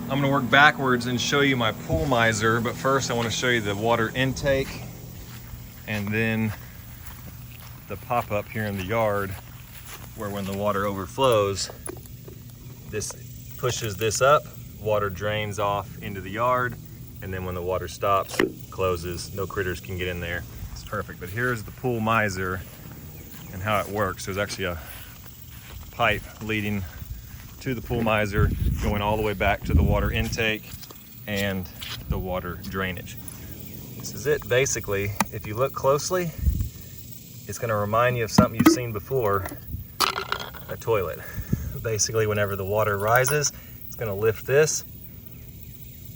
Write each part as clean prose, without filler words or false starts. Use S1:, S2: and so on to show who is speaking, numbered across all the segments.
S1: I'm gonna work backwards and show you my Poolmiser, but first I wanna show you the water intake and then the pop-up here in the yard where when the water overflows, this pushes this up, water drains off into the yard, and then when the water stops, closes, no critters can get in there. It's perfect. But here's the Poolmiser and how it works. There's actually a pipe leading to the Poolmiser going all the way back to the water intake and the water drainage. This is it basically. If you look closely, it's going to remind you of something you've seen before, a toilet. Basically, whenever the water rises, it's going to lift this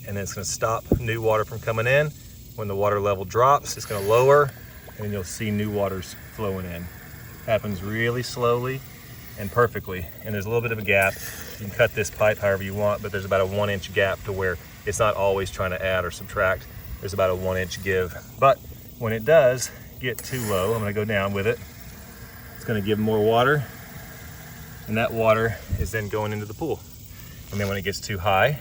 S1: and then it's going to stop new water from coming in. When the water level drops, it's going to lower and then you'll see new waters flowing in. Happens really slowly and perfectly, and there's a little bit of a gap. You can cut this pipe however you want, but there's about a 1-inch gap to where it's not always trying to add or subtract. There's about a 1-inch give. But when it does get too low, I'm gonna go down with it. It's gonna give more water, and that water is then going into the pool. And then when it gets too high,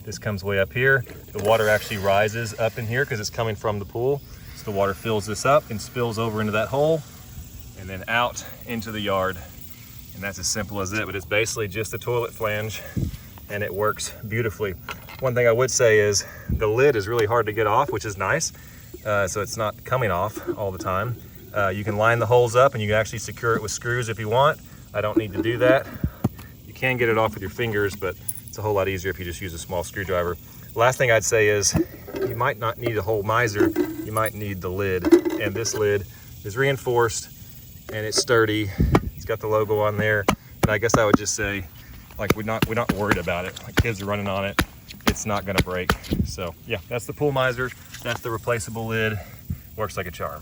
S1: this comes way up here. The water actually rises up in here because it's coming from the pool. So the water fills this up and spills over into that hole and then out into the yard. And that's as simple as it, but it's basically just a toilet flange and it works beautifully. One thing I would say is the lid is really hard to get off, which is nice. So it's not coming off all the time. You can line the holes up and you can actually secure it with screws if you want. I don't need to do that. You can get it off with your fingers, but it's a whole lot easier if you just use a small screwdriver. Last thing I'd say is you might not need a whole miser, you might need the lid. And this lid is reinforced and it's sturdy. It's got the logo on there. And I guess I would just say, like, we're not worried about it. Like, kids are running on it. It's not gonna break. So yeah, that's the Poolmiser. That's the replaceable lid. Works like a charm.